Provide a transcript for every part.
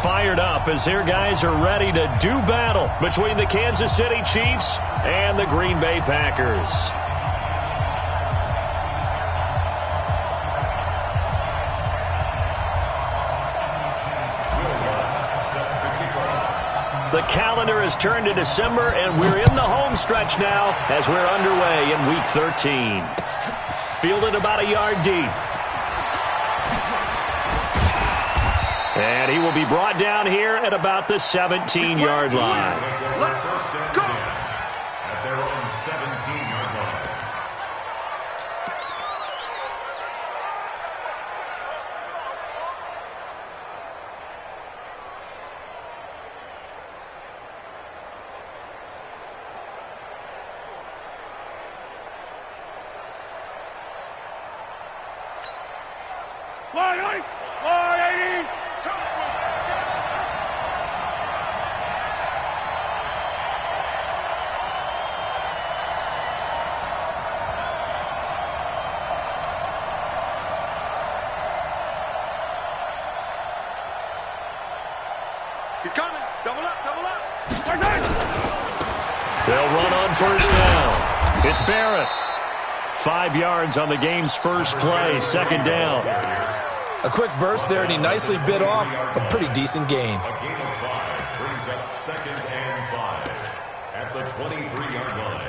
fired up as their guys are ready to do battle between the Kansas City Chiefs and the Green Bay Packers. The calendar has turned to December, and we're in the home stretch now as we're underway in Week 13. Fielded about a yard deep. And he will be brought down here at about the 17-yard line. Let's go! At their own 17-yard line. He's coming. Double up, double up. They'll run on first down. It's Barrett. 5 yards on the game's first play, second down. A quick burst there, and he nicely bit off a pretty decent gain. A gain of 5 brings up 2nd and 5 at the 23-yard line.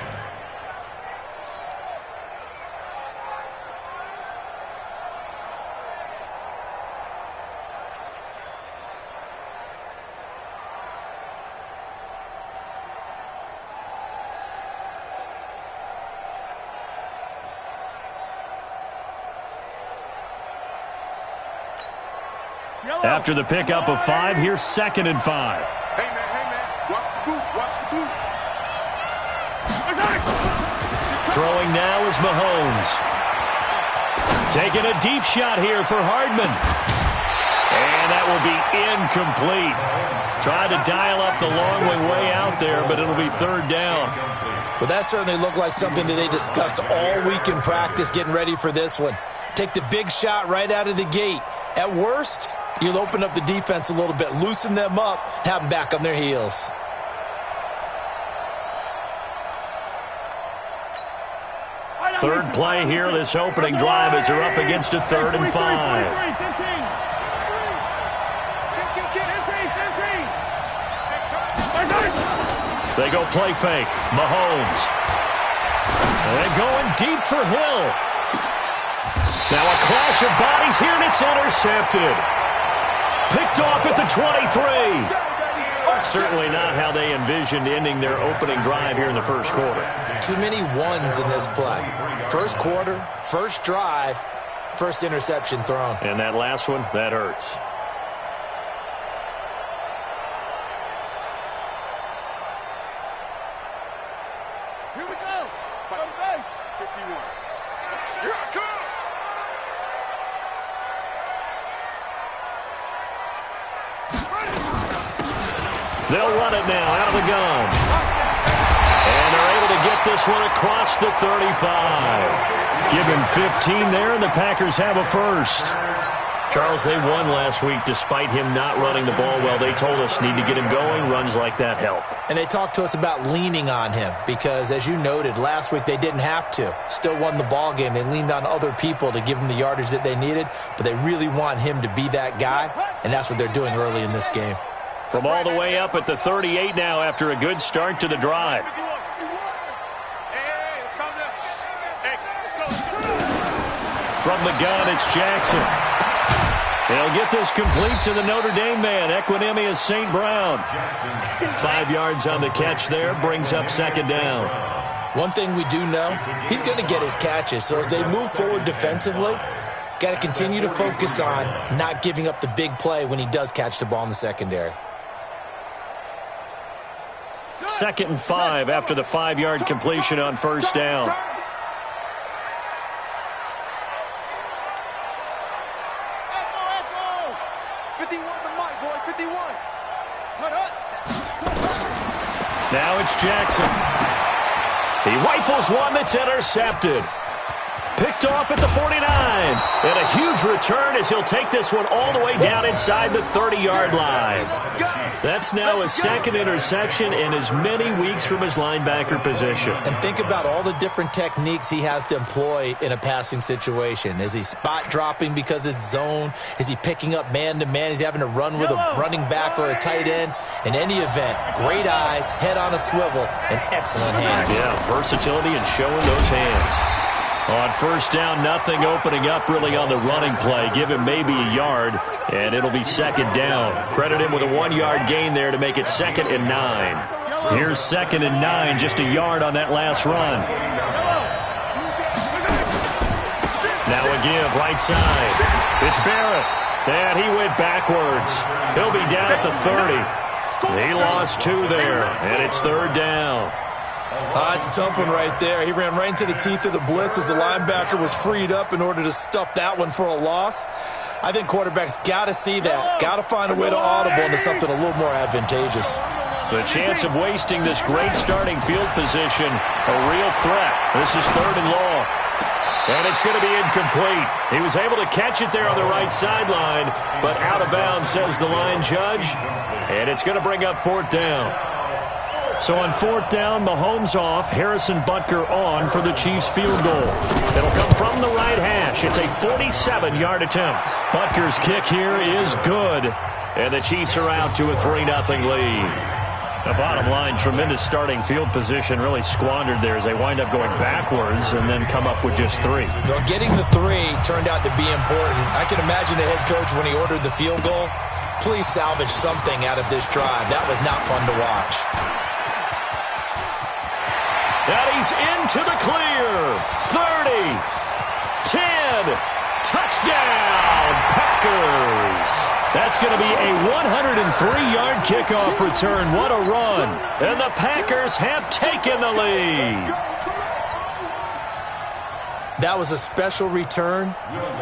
After the pickup of 5, here's 2nd and 5. Hey, man. Watch the boot, watch the boot. Throwing now is Mahomes. Taking a deep shot here for Hardman. And that will be incomplete. Tried to dial up the long way out there, but it'll be 3rd down. Well, that certainly looked like something that they discussed all week in practice getting ready for this one. Take the big shot right out of the gate. At worst, you'll open up the defense a little bit, loosen them up, have them back on their heels. Third play here, this opening drive as they're up against a 3rd and 5. They go play fake. Mahomes. And going deep for Hill. Now a clash of bodies here, and it's intercepted. Picked off at the 23. Certainly not how they envisioned ending their opening drive here in the first quarter. Too many ones in this play. First quarter, first drive, first interception thrown. And that last one, that hurts. Here we go. By the base. 51. Here I come. They'll run it now out of the gun. And they're able to get this one across the 35. Give him 15 there, and the Packers have a first. Charles, they won last week despite him not running the ball well. They told us need to get him going. Runs like that help. And they talked to us about leaning on him because, as you noted, last week they didn't have to. Still won the ball game. They leaned on other people to give them the yardage that they needed, but they really want him to be that guy, and that's what they're doing early in this game. From all the way up at the 38 now after a good start to the drive. From the gun, it's Jackson. They'll get this complete to the Notre Dame man, Equinemius St. Brown. 5 yards on the catch there, brings up 2nd down. One thing we do know, he's going to get his catches, so as they move forward defensively, got to continue to focus on not giving up the big play when he does catch the ball in the secondary. 2nd and 5 after the 5-yard completion on first down. Now it's Jackson. He rifles one that's intercepted. Picked picked off at the 49. And a huge return as he'll take this one all the way down inside the 30-yard line. That's now his second interception in as many weeks from his linebacker position. And think about all the different techniques he has to employ in a passing situation. Is he spot dropping because it's zone? Is he picking up man-to-man? Is he having to run with a running back or a tight end? In any event, great eyes, head on a swivel, and excellent hands. Yeah, versatility and showing those hands. On first down, nothing opening up really on the running play. Give him maybe a yard, and it'll be second down. Credit him with a 1-yard gain there to make it 2nd and 9. Here's 2nd and 9, just a yard on that last run. Now a give, right side. It's Barrett, and he went backwards. He'll be down at the 30. He lost 2 there, and it's 3rd down. It's a tough one right there. He ran right into the teeth of the blitz as the linebacker was freed up in order to stuff that one for a loss. I think quarterbacks got to see that. Got to find a way to audible into something a little more advantageous. The chance of wasting this great starting field position, a real threat. This is 3rd and long. And it's going to be incomplete. He was able to catch it there on the right sideline, but out of bounds, says the line judge. And it's going to bring up 4th down. So on 4th down, Mahomes off, Harrison Butker on for the Chiefs field goal. It'll come from the right hash. It's a 47-yard attempt. Butker's kick here is good. And the Chiefs are out to a 3-0 lead. The bottom line, tremendous starting field position, really squandered there as they wind up going backwards and then come up with just 3. Well, getting the 3 turned out to be important. I can imagine the head coach when he ordered the field goal. Please salvage something out of this drive. That was not fun to watch. And he's into the clear. 30, 10, touchdown, Packers. That's going to be a 103-yard kickoff return. What a run. And the Packers have taken the lead. That was a special return,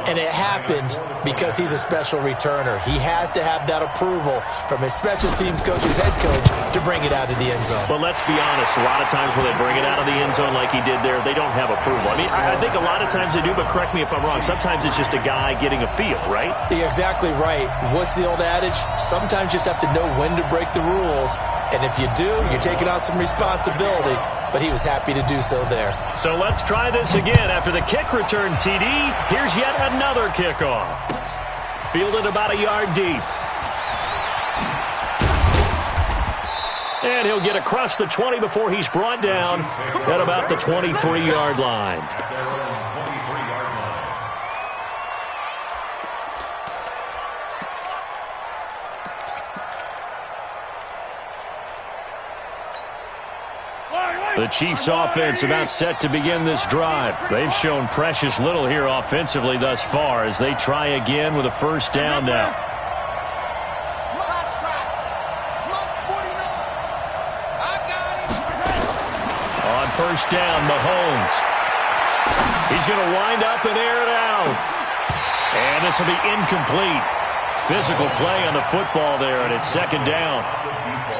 and it happened because he's a special returner. He has to have that approval from his special teams coach's head coach to bring it out of the end zone. But let's be honest, a lot of times when they bring it out of the end zone like he did there, they don't have approval. I mean, I think a lot of times they do, but correct me if I'm wrong. Sometimes it's just a guy getting a feel, right? You're exactly right. What's the old adage? Sometimes you just have to know when to break the rules. And if you do, you're taking on some responsibility. But he was happy to do so there. So let's try this again. After the kick return TD, here's yet another kickoff. Fielded about a yard deep. And he'll get across the 20 before he's brought down at about the 23-yard line. The Chiefs offense about set to begin this drive. They've shown precious little here offensively thus far as they try again with a first down now. On first down, Mahomes. He's going to wind up and air it out. And this will be incomplete. Physical play on the football there, and it's 2nd down.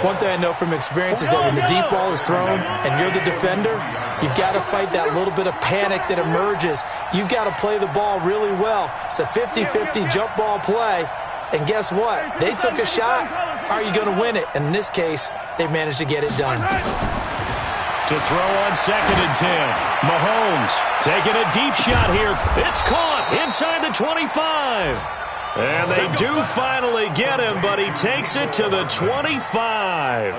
One thing I know from experience is that when the deep ball is thrown and you're the defender, you've got to fight that little bit of panic that emerges. You've got to play the ball really well. It's a 50-50 jump ball play. And guess what? They took a shot. How are you going to win it? And in this case, they managed to get it done. To throw on 2nd and 10. Mahomes taking a deep shot here. It's caught inside the 25. And they do finally get him, but he takes it to the 25.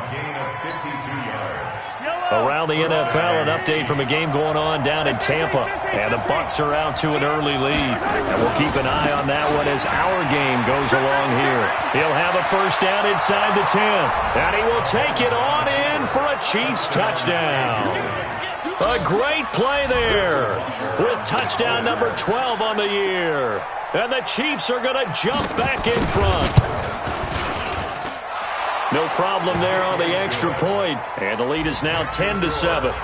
Around the NFL, an update from a game going on down in Tampa. And the Bucs are out to an early lead. And we'll keep an eye on that one as our game goes along here. He'll have a first down inside the 10. And he will take it on in for a Chiefs touchdown. A great play there with touchdown number 12 on the year. And the Chiefs are going to jump back in front. No problem there on the extra point. And the lead is now 10-7.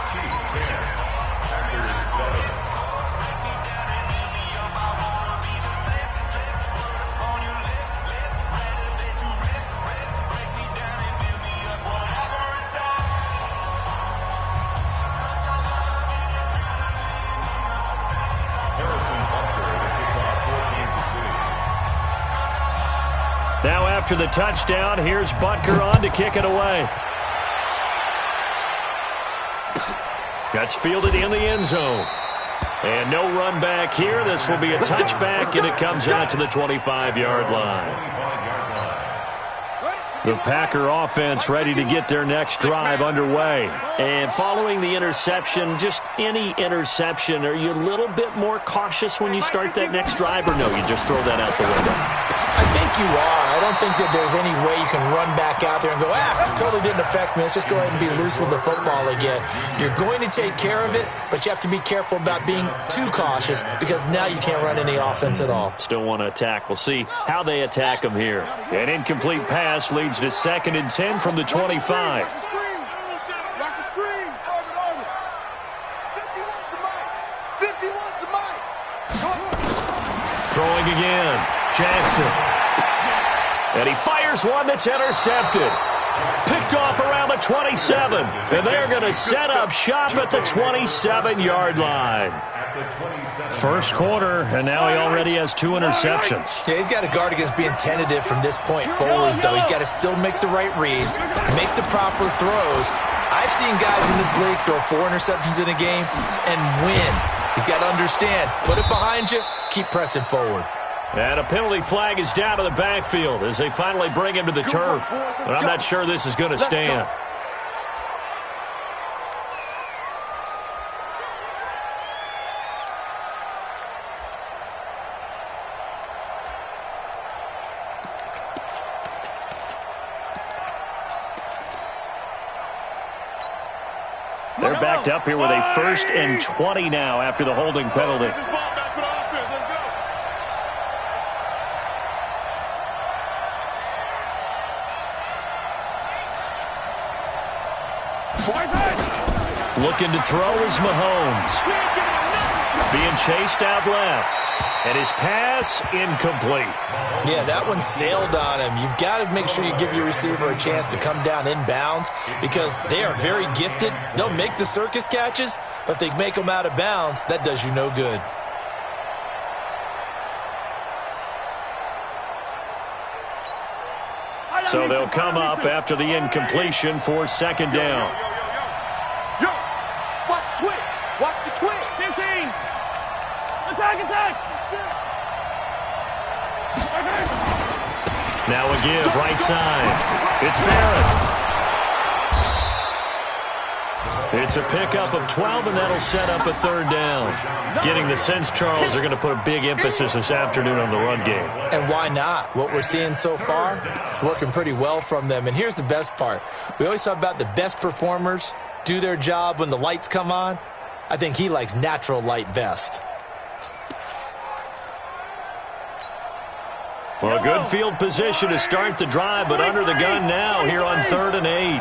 after the touchdown. Here's Butker on to kick it away. That's fielded in the end zone. And no run back here. This will be a touchback, and it comes out to the 25-yard line. The Packer offense ready to get their next drive underway. And following the interception, just any interception, are you a little bit more cautious when you start that next drive, or no, you just throw that out the window? I think you are. I don't think that there's any way you can run back out there and go, it totally didn't affect me. Let's just go ahead and be loose with the football again. You're going to take care of it, but you have to be careful about being too cautious because now you can't run any offense at all. Still want to attack. We'll see how they attack them here. An incomplete pass leads to 2nd and 10 from the 25. Throwing again. Jackson. And he fires one that's intercepted. Picked off around the 27. And they're going to set up shop at the 27-yard line. First quarter, and now he already has 2 interceptions. Yeah, he's got to guard against being tentative from this point forward, though. He's got to still make the right reads, make the proper throws. I've seen guys in this league throw 4 interceptions in a game and win. He's got to understand, put it behind you, keep pressing forward. And a penalty flag is down to the backfield as they finally bring him to the turf. But I'm not sure this is going to stand. They're backed up here with a 1st and 20 now after the holding penalty. Looking to throw is Mahomes. Being chased out left. And his pass incomplete. Yeah, that one sailed on him. You've got to make sure you give your receiver a chance to come down inbounds because they are very gifted. They'll make the circus catches, but if they make them out of bounds, that does you no good. So they'll come up after the incompletion for 2nd down. Yo, watch the twitch. Watch the twitch. 15. Attack. Now a give, right side. It's Barrett. It's a pickup of 12, and that'll set up a 3rd down. Getting the sense, Charles, they're going to put a big emphasis this afternoon on the run game. And why not? What we're seeing so far is working pretty well from them. And here's the best part. We always talk about the best performers do their job when the lights come on. I think he likes natural light best. Well, a good field position to start the drive, but under the gun now here on 3rd and 8.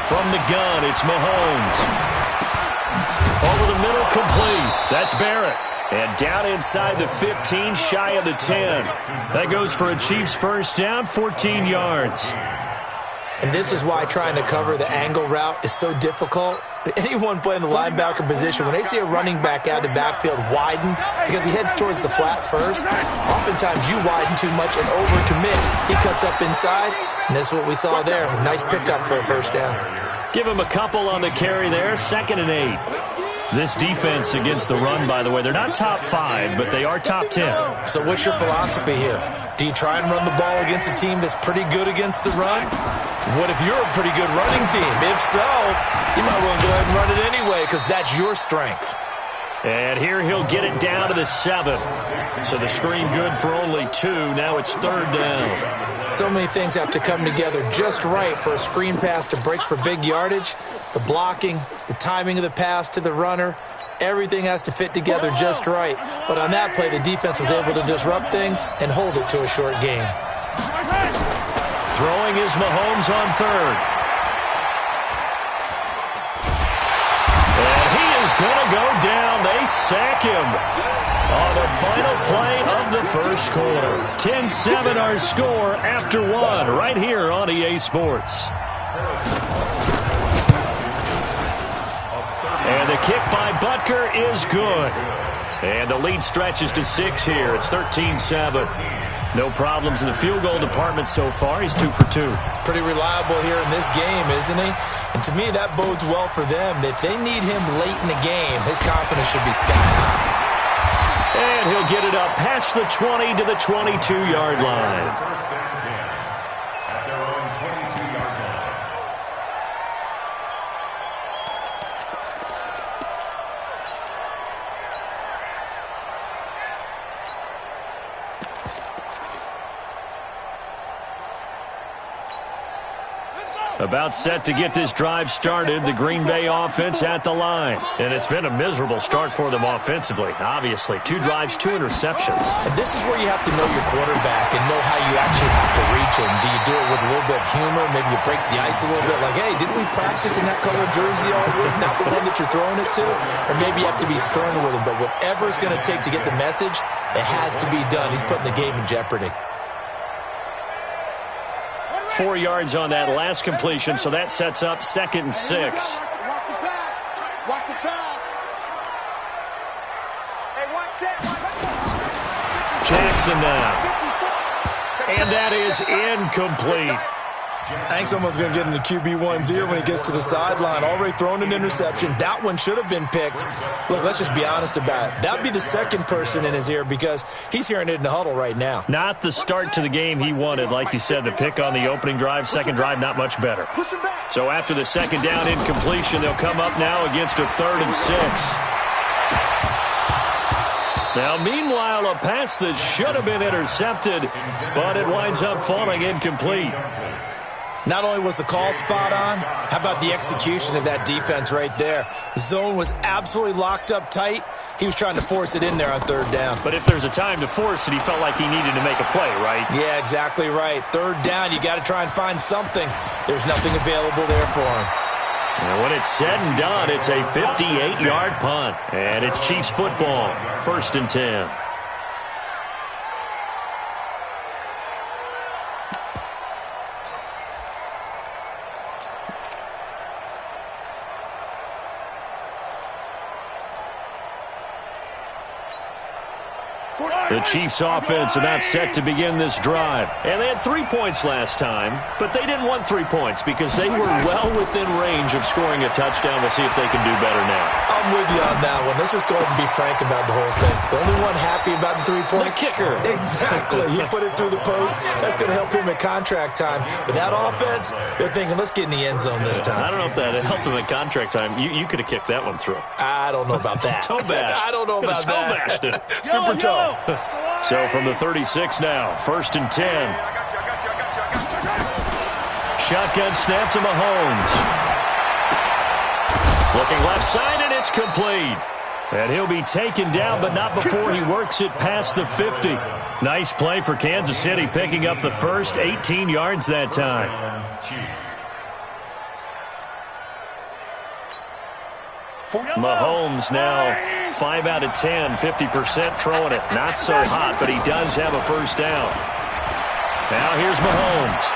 From the gun, it's Mahomes. Over the middle, complete. That's Barrett. And down inside the 15, shy of the 10. That goes for a Chiefs 1st down, 14 yards. And this is why trying to cover the angle route is so difficult. Anyone playing the linebacker position, when they see a running back out of the backfield widen because he heads towards the flat first, oftentimes you widen too much and overcommit. He cuts up inside, and that's what we saw there. Nice pickup for a 1st down. Give him a couple on the carry there, 2nd and 8. This defense against the run, by the way, they're not top 5, but they are top 10. So what's your philosophy here? Do you try and run the ball against a team that's pretty good against the run? What if you're a pretty good running team? If so, you might want to go ahead and run it anyway because that's your strength. And here he'll get it down to the 7. So the screen good for only 2. Now it's 3rd down. So many things have to come together just right for a screen pass to break for big yardage. The blocking, the timing of the pass to the runner, everything has to fit together just right. But on that play, the defense was able to disrupt things and hold it to a short game. Throwing is Mahomes on 3rd. And he is going to go down. They sack him on the final play of the 1st quarter. 10-7 our score after 1 right here on EA Sports. And the kick by Butker is good. And the lead stretches to 6 here. It's 13-7. No problems in the field goal department so far. He's 2 for 2. Pretty reliable here in this game, isn't he? And to me, that bodes well for them. If they need him late in the game, his confidence should be sky high. And he'll get it up past the 20 to the 22-yard line. First and 10 at their own 22-yard line. About set to get this drive started, the Green Bay offense at the line. And it's been a miserable start for them offensively, obviously. 2 drives, 2 interceptions. And this is where you have to know your quarterback and know how you actually have to reach him. Do you do it with a little bit of humor? Maybe you break the ice a little bit like, hey, didn't we practice in that color jersey all week? Not the one that you're throwing it to? Or maybe you have to be stern with him. But whatever it's going to take to get the message, it has to be done. He's putting the game in jeopardy. 4 yards on that last completion, so that sets up 2nd and 6. Watch the pass. Watch the pass. Hey, watch that. Jackson now. And that is incomplete. Hank's almost going to get into QB1's ear when he gets to the sideline. Already thrown an interception. That one should have been picked. Look, let's just be honest about it. That would be the second person in his ear because he's hearing it in the huddle right now. Not the start to the game he wanted. Like you said, the pick on the opening drive, second drive, not much better. So after the second down incompletion, they'll come up now against a 3rd and 6. Now, meanwhile, a pass that should have been intercepted, but it winds up falling incomplete. Not only was the call spot on, how about the execution of that defense right there? The zone was absolutely locked up tight. He was trying to force it in there on 3rd down. But if there's a time to force it, he felt like he needed to make a play, right? Yeah, exactly right. 3rd down, you got to try and find something. There's nothing available there for him. And when it's said and done, it's a 58-yard punt. And it's Chiefs football, 1st and 10. The Chiefs offense about set to begin this drive. And they had 3 points last time, but they didn't want 3 points because they were well within range of scoring a touchdown. We'll see if they can do better now. I'm with you on that one. Let's just go ahead and be frank about the whole thing. The only one happy about the 3-point? The kicker. Exactly. He put it through the post. That's going to help him at contract time. But that offense, they're thinking, let's get in the end zone this time. I don't know if that helped him at contract time. You could have kicked that one through. I don't know about that. Toe bash. I don't know about toe that. Bashed it. Super toe. So from the 36 now, 1st and 10. Shotgun snap to Mahomes. Looking left side, and it's complete. And he'll be taken down, but not before he works it past the 50. Nice play for Kansas City, picking up the first 18 yards that time. Mahomes now 5 out of 10, 50% throwing it. Not so hot, but he does have a first down. Now here's Mahomes.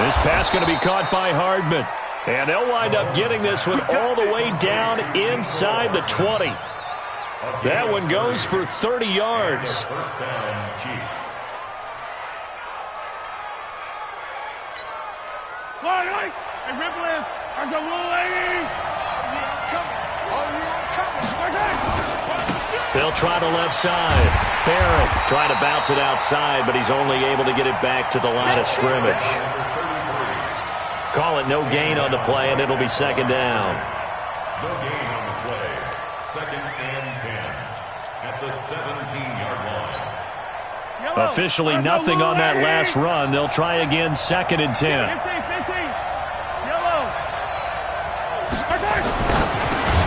This pass going to be caught by Hardman. And they'll wind up getting this one all the way down inside the 20. That one goes for 30 yards. First down, Chiefs. Hey, Ripley, I'm the blue lady. They'll try the left side. Barrett trying to bounce it outside, but he's only able to get it back to the line of scrimmage. Call it no gain on the play, and it'll be 2nd down. No gain on the play. 2nd and 10 at the 17-yard line. Officially nothing on that last run. They'll try again, 2nd and 10.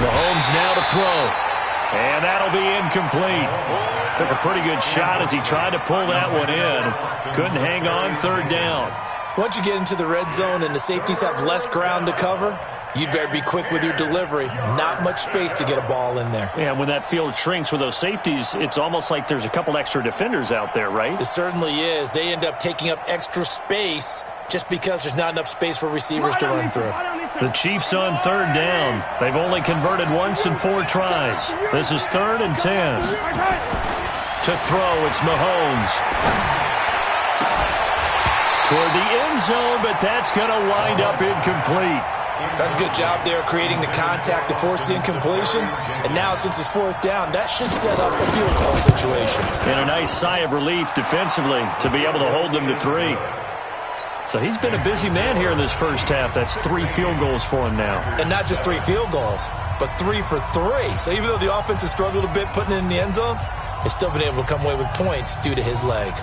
Mahomes now to throw. And that'll be incomplete. Took a pretty good shot as he tried to pull that one in. Couldn't hang on, 3rd down. Once you get into the red zone and the safeties have less ground to cover, you'd better be quick with your delivery. Not much space to get a ball in there. Yeah, when that field shrinks with those safeties, it's almost like there's a couple extra defenders out there, right? It certainly is. They end up taking up extra space just because there's not enough space for receivers to run through. The Chiefs on third down. They've only converted once in 4 tries. This is 3rd and 10. To throw, it's Mahomes. Toward the end zone, but that's going to wind up incomplete. That's a good job there creating the contact to force the incompletion. And now since it's 4th down, that should set up a field goal situation. And a nice sigh of relief defensively to be able to hold them to 3. So he's been a busy man here in this first half. That's 3 field goals for him now. And not just 3 field goals, but 3 for 3. So even though the offense has struggled a bit putting it in the end zone, they've still been able to come away with points due to his leg.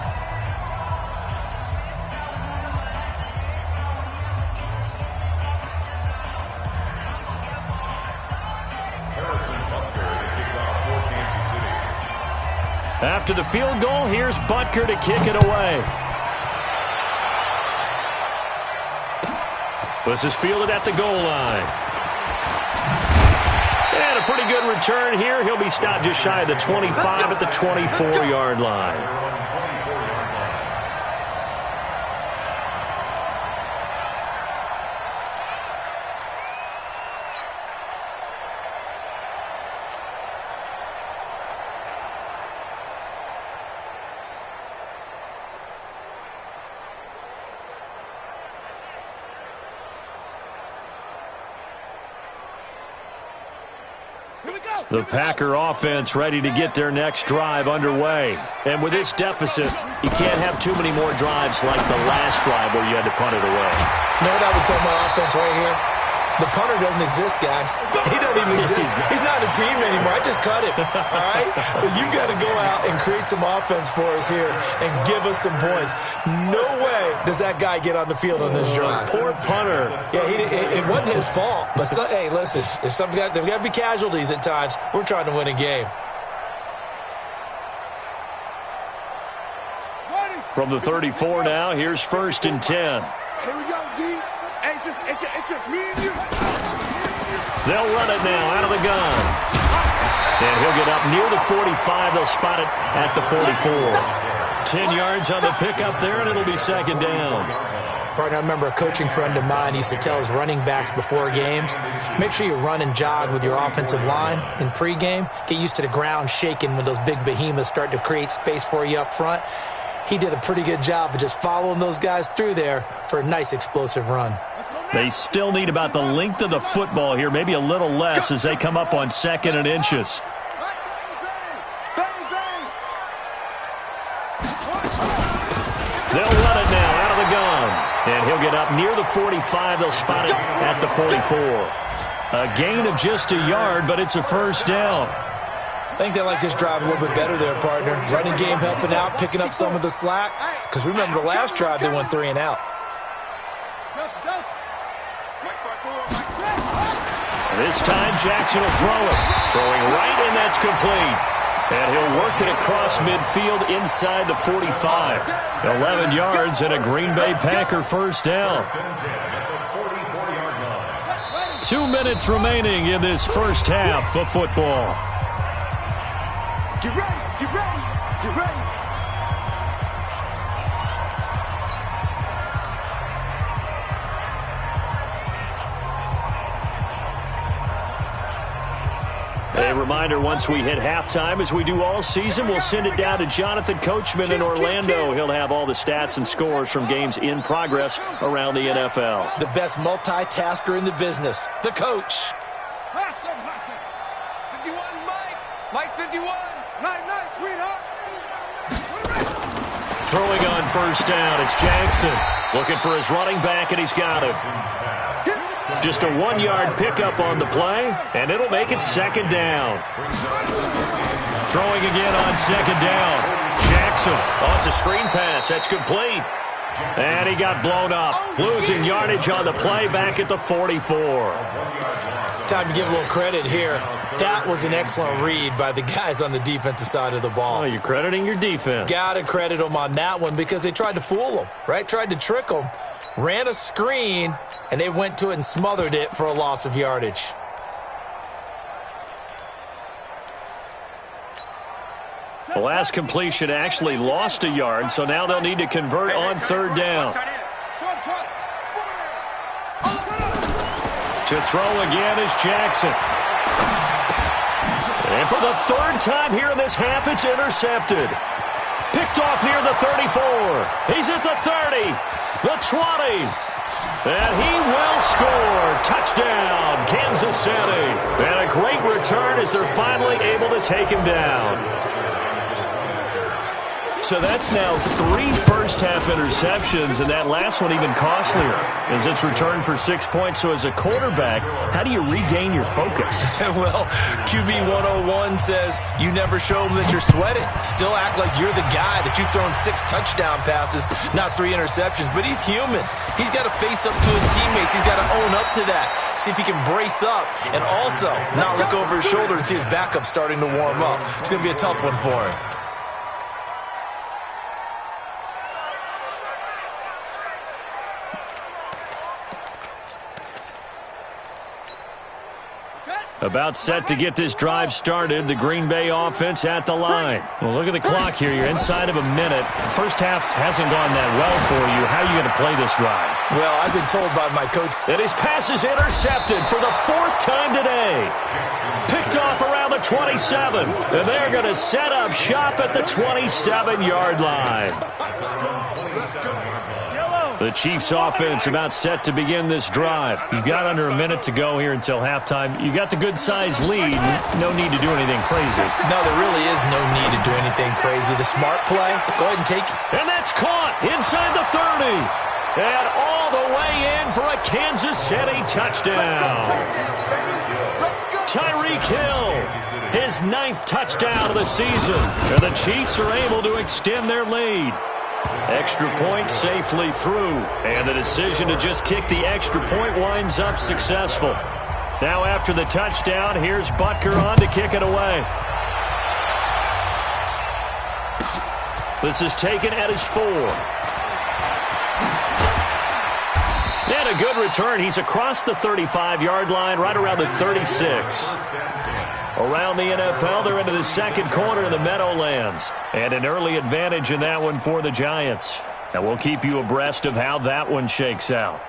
After the field goal, here's Butker to kick it away. This is fielded at the goal line. And a pretty good return here. He'll be stopped just shy of the 25 at the 24-yard line. The Packer offense ready to get their next drive underway. And with this deficit, you can't have too many more drives like the last drive where you had to punt it away. You know what I would tell my offense right here? The punter doesn't exist, guys. He doesn't even exist. He's not a team anymore. I just cut him, all right? So you've got to go out and create some offense for us here and give us some points. No way does that guy get on the field on this drive. Poor punter. Yeah, it wasn't his fault. But, hey, listen, there's got to be casualties at times. We're trying to win a game. From the 34 now, here's 1st and 10. Here we go, D. It's just me and you. They'll run it now out of the gun. And he'll get up near the 45. They'll spot it at the 44. 10 yards on the pickup there, and it'll be 2nd down. Partner, I remember a coaching friend of mine used to tell his running backs before games, make sure you run and jog with your offensive line in pregame. Get used to the ground shaking when those big behemoths start to create space for you up front. He did a pretty good job of just following those guys through there for a nice explosive run. They still need about the length of the football here, maybe a little less as they come up on 2nd and inches. They'll run it now out of the gun. And he'll get up near the 45. They'll spot it at the 44. A gain of just a yard, but it's a 1st down. I think they like this drive a little bit better there, partner. Running game helping out, picking up some of the slack. Because remember, the last drive they went 3 and out. This time Jackson will throw it. Throwing right, and that's complete. And he'll work it across midfield inside the 45. 11 yards and a Green Bay Packer 1st down. 2 minutes remaining in this first half of football. Get ready, get ready, get ready. A reminder, once we hit halftime, as we do all season, we'll send it down to Jonathan Coachman in Orlando. He'll have all the stats and scores from games in progress around the NFL. The best multitasker in the business, the coach. Hustle. 51, Mike 51. Nice, sweetheart. Throwing on 1st down, it's Jackson. Looking for his running back, and he's got it. Just a 1-yard pickup on the play, and it'll make it 2nd down. Throwing again on 2nd down. Jackson, it's a screen pass. That's complete. And he got blown up. Losing yardage on the play back at the 44. Time to give a little credit here. That was an excellent read by the guys on the defensive side of the ball. Oh, you're crediting your defense. Got to credit them on that one because they tried to fool them, right? Tried to trick them. Ran a screen, and they went to it and smothered it for a loss of yardage. The last completion actually lost a yard, so now they'll need to convert on 3rd down. To throw again is Jackson. And for the third time here in this half, it's intercepted. Picked off near the 34. He's at the 30, the 20. And he will score. Touchdown, Kansas City. And a great return as they're finally able to take him down. So that's now 3 first-half interceptions, and that last one even costlier as it's returned for 6 points. So as a quarterback, how do you regain your focus? Well, QB 101 says you never show them that you're sweating. Still act like you're the guy, that you've thrown 6 touchdown passes, not 3 interceptions. But he's human. He's got to face up to his teammates. He's got to own up to that. See if he can brace up and also not look over his shoulder and see his backup starting to warm up. It's going to be a tough one for him. About set to get this drive started, the Green Bay offense at the line. Well, look at the clock here. You're inside of a minute. The first half hasn't gone that well for you. How are you going to play this drive? Well, I've been told by my coach that his pass is intercepted for the 4th time today. Picked off around the 27. And they're going to set up shop at the 27-yard line. The Chiefs offense about set to begin this drive. You've got under a minute to go here until halftime. You got the good-sized lead. No need to do anything crazy. No, there really is no need to do anything crazy. The smart play, go ahead and take it. And that's caught inside the 30. And all the way in for a Kansas City touchdown. Tyreek Hill, his 9th touchdown of the season. And the Chiefs are able to extend their lead. Extra point safely through, and the decision to just kick the extra point winds up successful. Now after the touchdown, here's Butker on to kick it away. This is taken at his 4. And a good return. He's across the 35-yard line, right around the 36. Around the NFL, they're into the second quarter of the Meadowlands. And an early advantage in that one for the Giants. And we'll keep you abreast of how that one shakes out.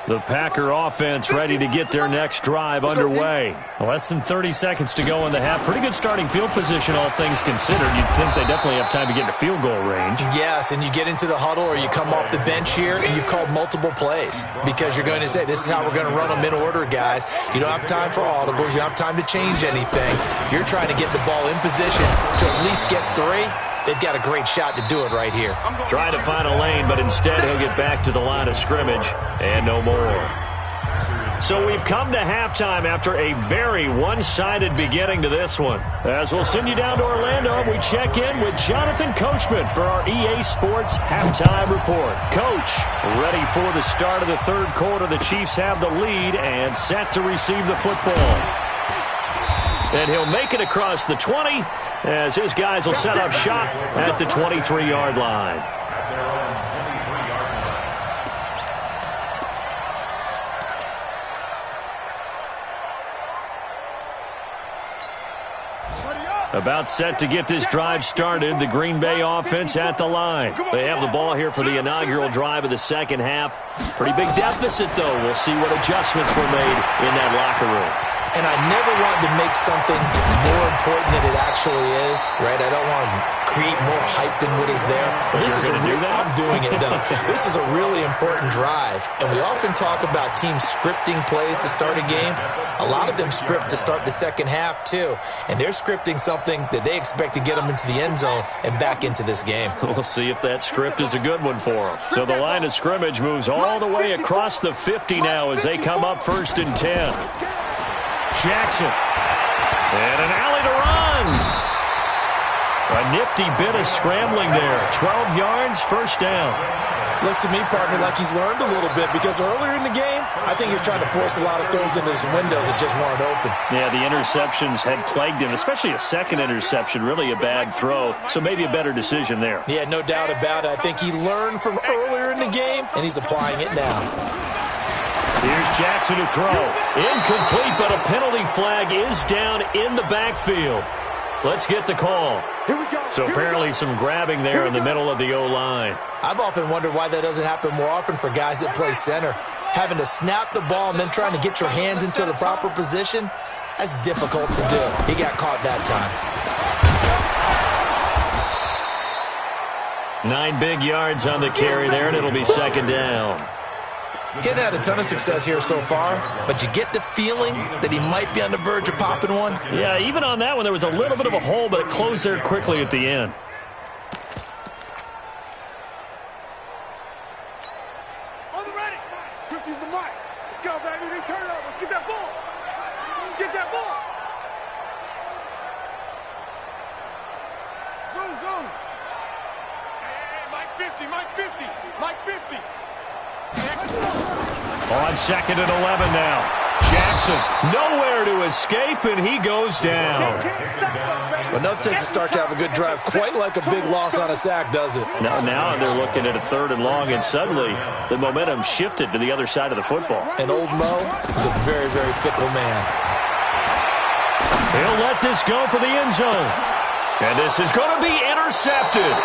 The Packer offense ready to get their next drive underway. Less than 30 seconds to go in the half. Pretty good starting field position, all things considered. You'd think they definitely have time to get into field goal range. Yes, and you get into the huddle or you come off the bench here and you've called multiple plays because you're going to say, this is how we're going to run them in order, guys. You don't have time for audibles. You don't have time to change anything. You're trying to get the ball in position to at least get 3. They've got a great shot to do it right here. Trying to find a lane, but instead he'll get back to the line of scrimmage and no more. So we've come to halftime after a very one-sided beginning to this one. As we'll send you down to Orlando, we check in with Jonathan Coachman for our EA Sports Halftime Report. Coach, ready for the start of the third quarter. The Chiefs have the lead and set to receive the football. And he'll make it across the 20 as his guys will set up shop at the 23-yard line. About set to get this drive started, the Green Bay offense at the line. They have the ball here for the inaugural drive of the second half. Pretty big deficit, though. We'll see what adjustments were made in that locker room. And I never want to make something more important than it actually is, right? I don't want to create more hype than what is there. But this is I'm doing it, though. This is a really important drive. And we often talk about teams scripting plays to start a game. A lot of them script to start the second half, too. And they're scripting something that they expect to get them into the end zone and back into this game. We'll see if that script is a good one for them. So the line of scrimmage moves all the way across the 50 now as they come up 1st and 10. Jackson. And an alley to run. A nifty bit of scrambling there. 12 yards, first down. Looks to me, partner, like he's learned a little bit because earlier in the game, I think he was trying to force a lot of throws into some windows that just weren't open. Yeah, the interceptions had plagued him, especially a second interception, really a bad throw. So maybe a better decision there. Yeah, no doubt about it. I think he learned from earlier in the game, and he's applying it now. Here's Jackson to throw. Incomplete, but a penalty flag is down in the backfield. Let's get the call. Here we go. So apparently some grabbing there in the middle of the O-line. I've often wondered why that doesn't happen more often for guys that play center. Having to snap the ball and then trying to get your hands into the proper position, that's difficult to do. He got caught that time. 9 big yards on the carry there, and it'll be second down. He hadn't had a ton of success here so far, but you get the feeling that he might be on the verge of popping one. Yeah, even on that one, there was a little bit of a hole, but it closed there quickly at the end. On the ready. 50's the mark. Let's go, baby. They turn over. Let's get that ball. Let's get that ball. Zone. Hey, Mike 50, Mike 50, Mike 50. On second and 11 now. Jackson nowhere to escape, and he goes down. Enough takes to start to have a good drive, quite like a big loss on a sack, does it? Now they're looking at a 3rd and long, and suddenly the momentum shifted to the other side of the football. And old Mo is a very, very fickle man. He'll let this go for the end zone. And this is going to be intercepted.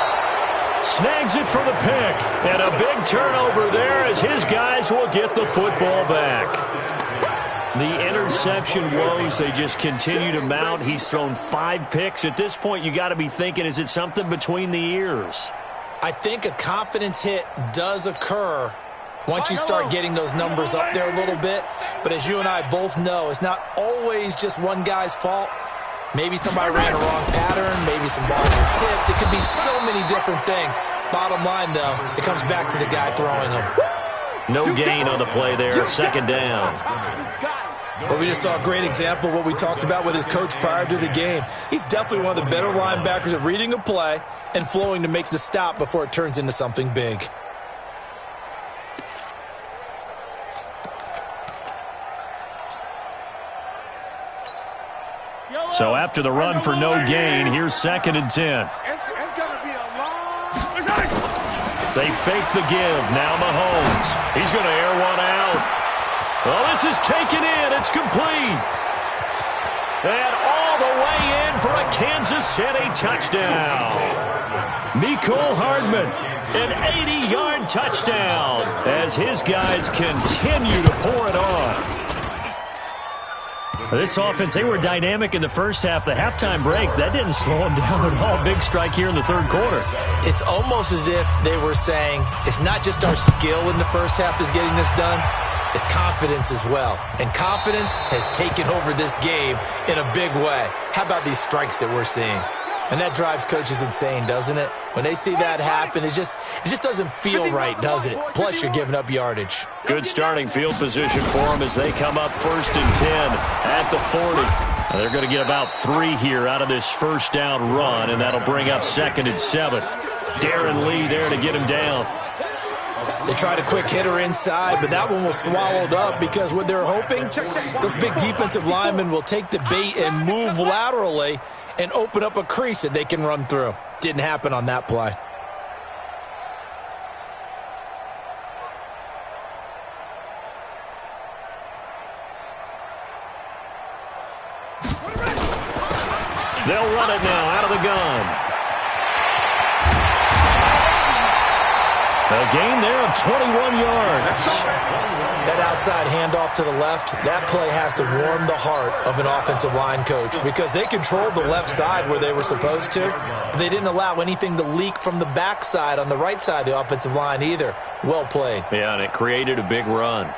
Snags it for the pick, and a big turnover there as his guys will get the football back. The interception woes, they just continue to mount. He's thrown 5 picks. At this point, you got to be thinking, is it something between the ears? I think a confidence hit does occur once you start getting those numbers up there a little bit. But as you and I both know, it's not always just one guy's fault. Maybe somebody ran a wrong pattern. Maybe some balls were tipped. It could be so many different things. Bottom line, though, it comes back to the guy throwing them. No gain on the play there. Second down. Well, we just saw a great example of what we talked about with his coach prior to the game. He's definitely one of the better linebackers at reading a play and flowing to make the stop before it turns into something big. So after the run for no gain, here's second and 10. It's going to be a long... They fake the give. Now Mahomes. He's going to air one out. Well, this is taken in. It's complete. And all the way in for a Kansas City touchdown. Mecole Hardman, an 80-yard touchdown as his guys continue to pour it on. This offense, they were dynamic in the first half. The halftime break, that didn't slow them down at all. Big strike here in the third quarter. It's almost as if they were saying, it's not just our skill in the first half that's getting this done, it's confidence as well. And confidence has taken over this game in a big way. How about these strikes that we're seeing? And that drives coaches insane, doesn't it? When they see that happen, it just doesn't feel right, does it? Plus, you're giving up yardage. Good starting field position for them as they come up 1st and 10 at the 40. Now they're going to get about 3 here out of this first down run, and that'll bring up 2nd and 7. Darren Lee there to get him down. They tried a quick hitter inside, but that one was swallowed up because what they're hoping, those big defensive linemen will take the bait and move laterally and open up a crease that they can run through. Didn't happen on that play. They'll run it now out of the gun. A gain there of 21 yards. That outside handoff to the left, that play has to warm the heart of an offensive line coach because they controlled the left side where they were supposed to, but they didn't allow anything to leak from the backside on the right side of the offensive line either. Well played. Yeah, and it created a big run.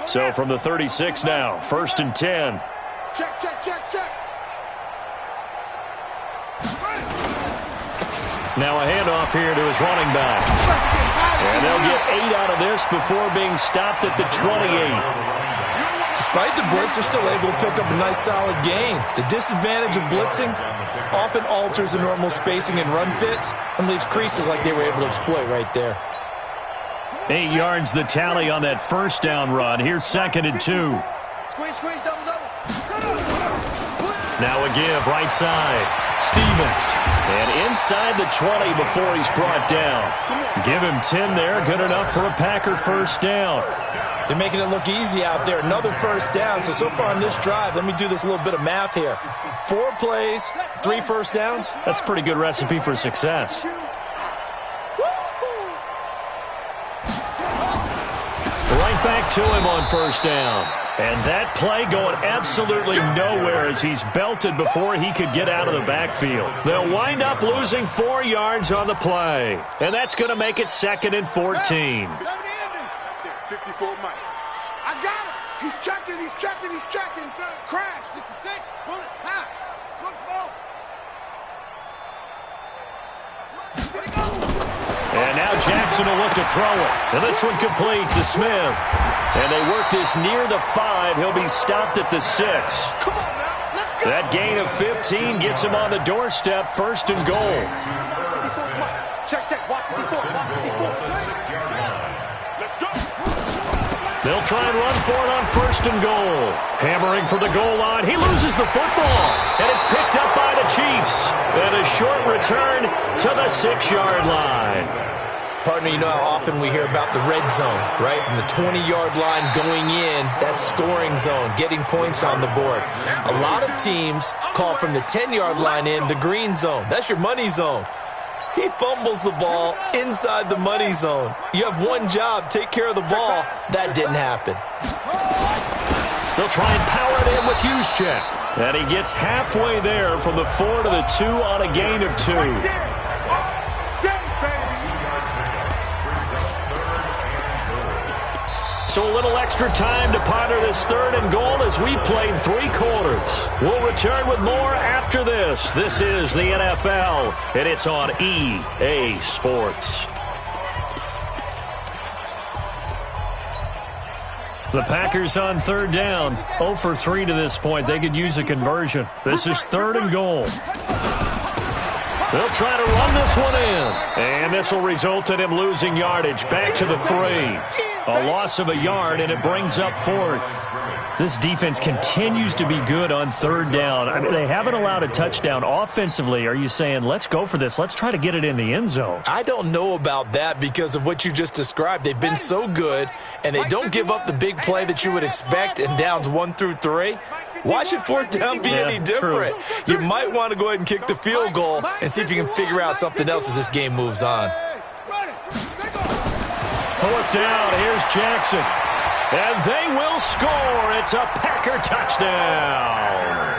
So from the 36 now, 1st and 10. Check. Now a handoff here to his running back. And they'll get 8 out of this before being stopped at the 28. Despite the blitz, they're still able to pick up a nice solid gain. The disadvantage of blitzing often alters the normal spacing and run fits and leaves creases like they were able to exploit right there. 8 yards the tally on that first down run. Here's 2nd and 2. Squeeze, double. Now a give right side. Stevens. And inside the 20 before he's brought down. Give him 10 there. Good enough for a Packer first down. They're making it look easy out there. Another first down. So far on this drive, let me do this little bit of math here. 4 plays, 3 first downs. That's a pretty good recipe for success. Right back to him on first down. And that play going absolutely nowhere as he's belted before he could get out of the backfield. They'll wind up losing 4 yards on the play. And that's going to make it 2nd and 14. 54 Mike. I got him. He's checking. Crashed. It's a 6. Pull it. High. Smoke. Here we go. And now Jackson will look to throw it. And this one complete to Smith. And they work this near the 5. He'll be stopped at the 6. Come on now. Let's go. That gain of 15 gets him on the doorstep, 1st and goal. Check. Watch 54. Let's go. They'll try and run for it on 1st and goal. Hammering for the goal line. He loses the football. And it's picked up by the Chiefs. And a short return to the 6-yard line. Partner, you know how often we hear about the red zone, right? From the 20-yard line going in, that scoring zone, getting points on the board. A lot of teams call from the 10-yard line in the green zone. That's your money zone. He fumbles the ball inside the money zone. You have one job, take care of the ball. That didn't happen. They'll try and power it in with Juszczyk. And he gets halfway there from the 4 to the 2 on a gain of 2. So a little extra time to ponder this 3rd and goal as we played 3 quarters. We'll return with more after this. This is the NFL, and it's on EA Sports. The Packers on 3rd down. 0 for 3 to this point. They could use a conversion. This is 3rd and goal. They'll try to run this one in. And this will result in him losing yardage. Back to the 3. A loss of a yard, and it brings up 4th. This defense continues to be good on 3rd down. I mean, they haven't allowed a touchdown offensively. Are you saying, let's go for this? Let's try to get it in the end zone. I don't know about that because of what you just described. They've been so good, and they don't give up the big play that you would expect in downs 1 through 3. Why should 4th down be any different? True. You might want to go ahead and kick the field goal and see if you can figure out something else as this game moves on. 4th down, here's Jackson. And they will score. It's a Packer touchdown.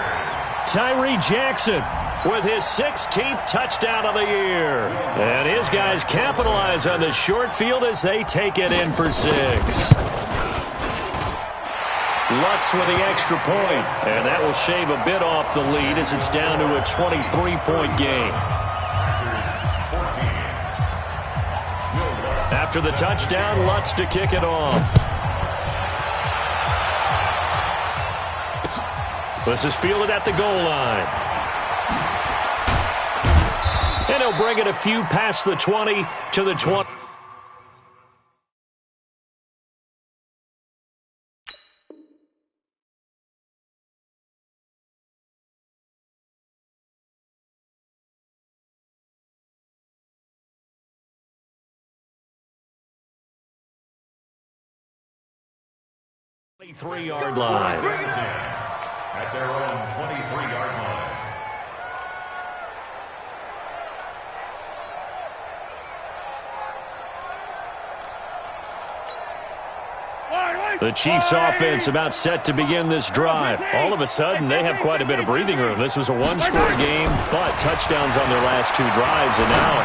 Tyree Jackson with his 16th touchdown of the year. And his guys capitalize on the short field as they take it in for 6. Lutz with the extra point. And that will shave a bit off the lead as it's down to a 23-point game. After the touchdown, Lutz to kick it off. This is fielded at the goal line. And he'll bring it a few past the 20 to the 20. Three-yard line. At their own 23-yard line. The Chiefs offense about set to begin this drive. All of a sudden, they have quite a bit of breathing room. This was a one-score game, but touchdowns on their last 2 drives, and now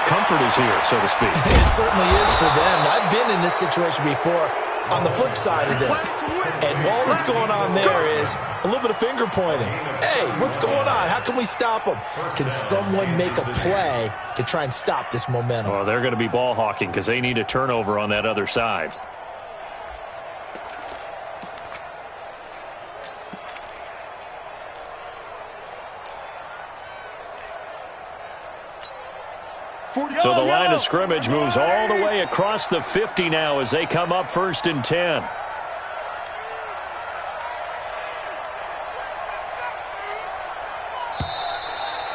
comfort is here, so to speak. It certainly is for them. I've been in this situation before. On the flip side of this, and all that's going on there is a little bit of finger pointing. Hey, what's going on? How can we stop them? Can someone make a play to try and stop this momentum? Well, they're going to be ball hawking because they need a turnover on that other side. So the line of scrimmage moves all the way across the 50 now as they come up 1st and 10.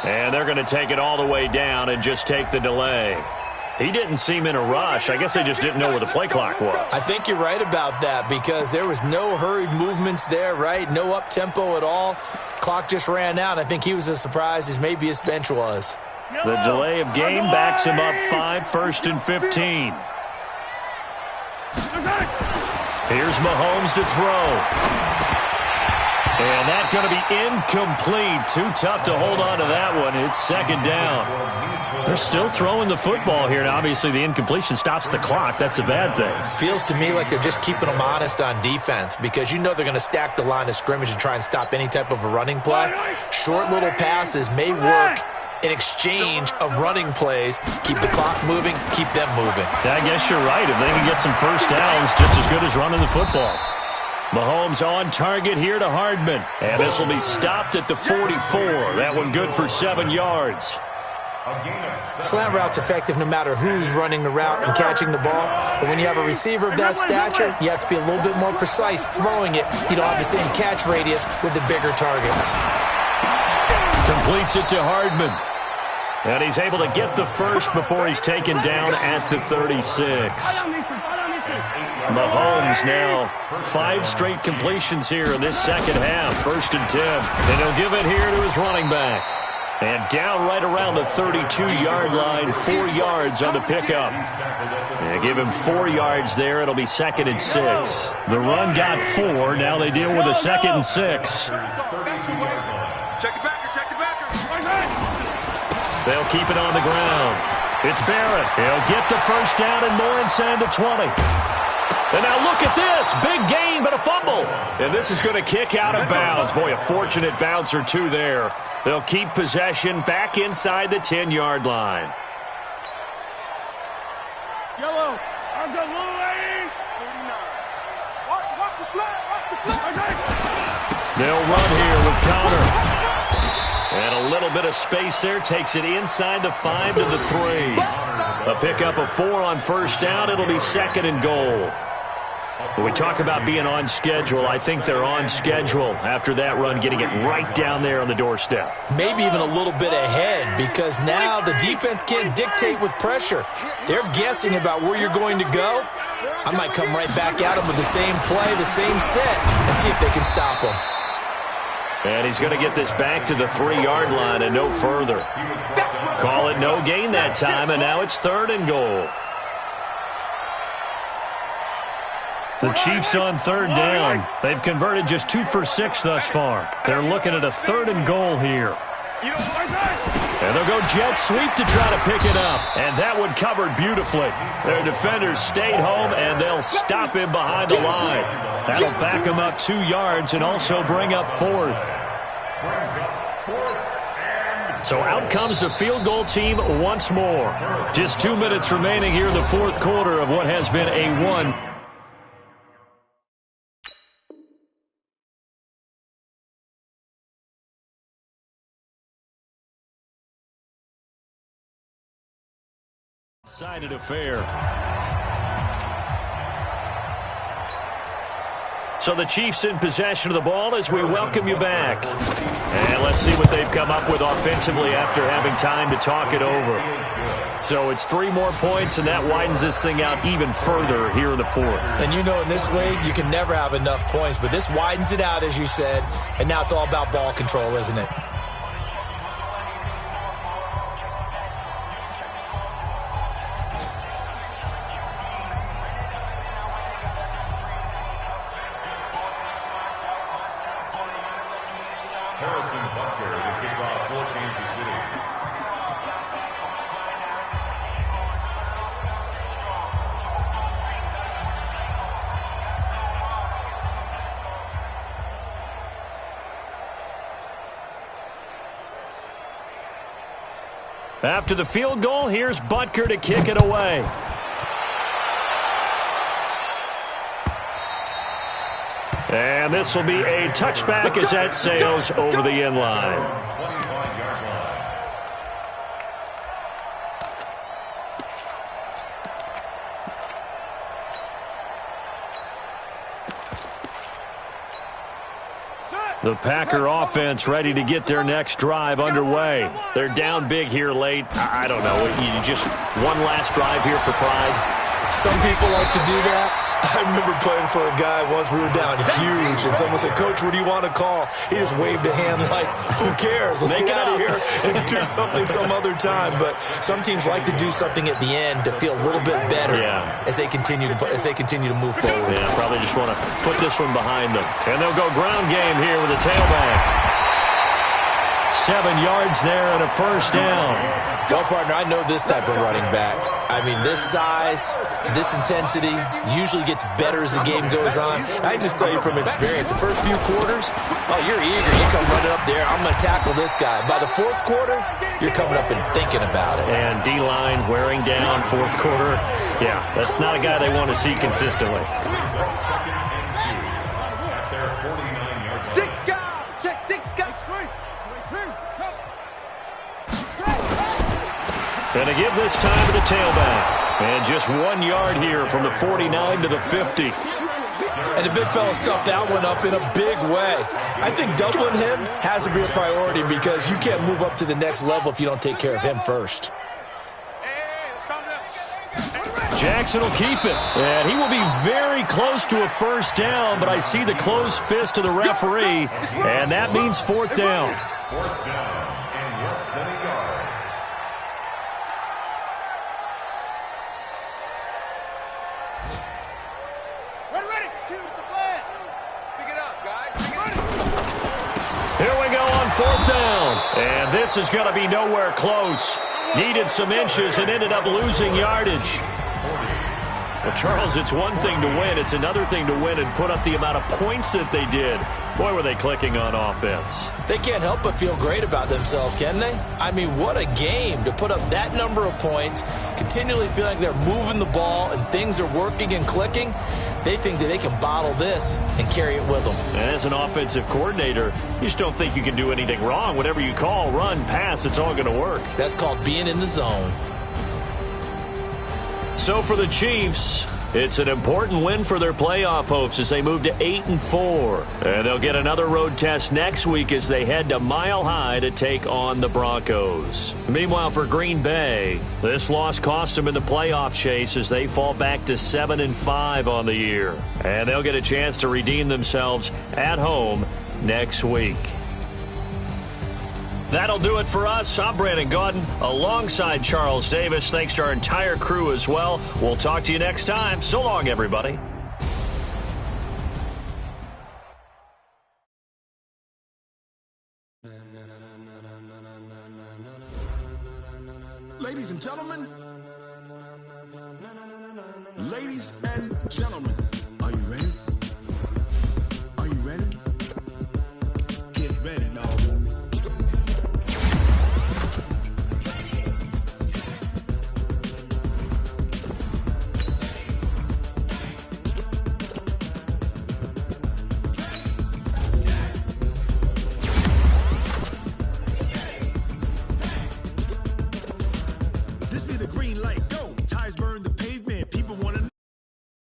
And they're going going to take it all the way down and just take the delay. He didn't seem in a rush. I guess they just didn't know where the play clock was. I think you're right about that because there was no hurried movements there, right? No up-tempo at all. Clock just ran out. I think he was as surprised as maybe his bench was. The delay of game backs him up 5, 1st and 15. Here's Mahomes to throw. And that's going to be incomplete. Too tough to hold on to that one. It's 2nd down. They're still throwing the football here. And obviously, the incompletion stops the clock. That's a bad thing. Feels to me like they're just keeping them honest on defense because you know they're going to stack the line of scrimmage and try and stop any type of a running play. Short little passes may work in exchange of running plays. Keep the clock moving, keep them moving. I guess you're right. If they can get some first downs, just as good as running the football. Mahomes on target here to Hardman. And this will be stopped at the 44. That one good for 7 yards. Slant route's effective no matter who's running the route and catching the ball. But when you have a receiver of that stature, you have to be a little bit more precise throwing it. You don't have the same catch radius with the bigger targets. Completes it to Hardman. And he's able to get the first before he's taken down at the 36. Mahomes now 5 straight completions here in this second half. 1st and 10. And he'll give it here to his running back. And down right around the 32-yard line, 4 yards on the pickup. And give him 4 yards there. It'll be 2nd and 6. The run got 4. Now they deal with a 2nd and 6. Check it back, check it back. They'll keep it on the ground. It's Barrett. He'll get the first down and more inside the 20. And now look at this. Big gain, but a fumble. And this is going to kick out of bounds. Boy, a fortunate bounce or two there. They'll keep possession back inside the 10-yard line. Yellow. I've got little lane. 49. Watch the flag. They'll run here with Connor. And a little bit of space there. Takes it inside the 5 to the 3. A pickup of 4 on first down. It'll be 2nd and goal. When we talk about being on schedule, I think they're on schedule after that run, getting it right down there on the doorstep. Maybe even a little bit ahead because now the defense can't dictate with pressure. They're guessing about where you're going to go. I might come right back at them with the same play, the same set, and see if they can stop them. And he's going to get this back to the 3-yard line and no further. Call it no gain that time, and now it's 3rd and goal. The Chiefs on 3rd down. They've converted just 2 for 6 thus far. They're looking at a 3rd and goal here. And they'll go jet sweep to try to pick it up. And that one covered beautifully. Their defenders stayed home, and they'll stop him behind the line. That'll back him up 2 yards and also bring up 4th. So out comes the field goal team once more. Just 2 minutes remaining here in the 4th quarter of what has been a 1. Sided affair. So the Chiefs in possession of the ball as we welcome you back. And let's see what they've come up with offensively after having time to talk it over. So it's 3 more points, and that widens this thing out even further here in the 4th. And you know in this league, you can never have enough points, but this widens it out, as you said, and now it's all about ball control, isn't it? After the field goal, here's Butker to kick it away. And this will be a touchback as that sails over the end line. The Packer offense ready to get their next drive underway. They're down big here late. I don't know. You just one last drive here for pride. Some people like to do that. I remember playing for a guy once. We were down huge, and someone said, "Coach, what do you want to call?" He just waved a hand like, "Who cares? Let's get out of here and do something some other time." But some teams like to do something at the end to feel a little bit better as they continue to move forward. Yeah, probably just want to put this one behind them. And they'll go ground game here with a tailback. 7 yards there and a first down. Well, partner, I know this type of running back. I mean, this size, this intensity usually gets better as the game goes on. I just tell you from experience, the first few quarters, oh, you're eager. You come running up there, I'm going to tackle this guy. By the fourth quarter, you're coming up and thinking about it. And D-line wearing down fourth quarter. Yeah, that's not a guy they want to see consistently. And to give this time to the tailback. And just 1 yard here from the 49 to the 50. And the big fella stuffed that one up in a big way. I think doubling him has to be a priority because you can't move up to the next level if you don't take care of him first. Jackson will keep it. And he will be very close to a first down, but I see the closed fist of the referee, and that means fourth down. Fourth down and less than a yard. Here we go on fourth down. And this is going to be nowhere close. Needed some inches and ended up losing yardage. Well, Charles, it's one thing to win. It's another thing to win and put up the amount of points that they did. Boy, were they clicking on offense. They can't help but feel great about themselves, can they? I mean, what a game to put up that number of points, continually feeling like they're moving the ball and things are working and clicking. They think that they can bottle this and carry it with them. And as an offensive coordinator, you just don't think you can do anything wrong. Whatever you call, run, pass, it's all going to work. That's called being in the zone. So for the Chiefs, it's an important win for their playoff hopes as they move to 8-4. And they'll get another road test next week as they head to Mile High to take on the Broncos. Meanwhile, for Green Bay, this loss cost them in the playoff chase as they fall back to 7-5 on the year. And they'll get a chance to redeem themselves at home next week. That'll do it for us. I'm Brandon Gaudin alongside Charles Davis. Thanks to our entire crew as well. We'll talk to you next time. So long, everybody. Ladies and gentlemen. Ladies and gentlemen. Are you ready? Are you ready? Get ready, y'all. This be the green light, go!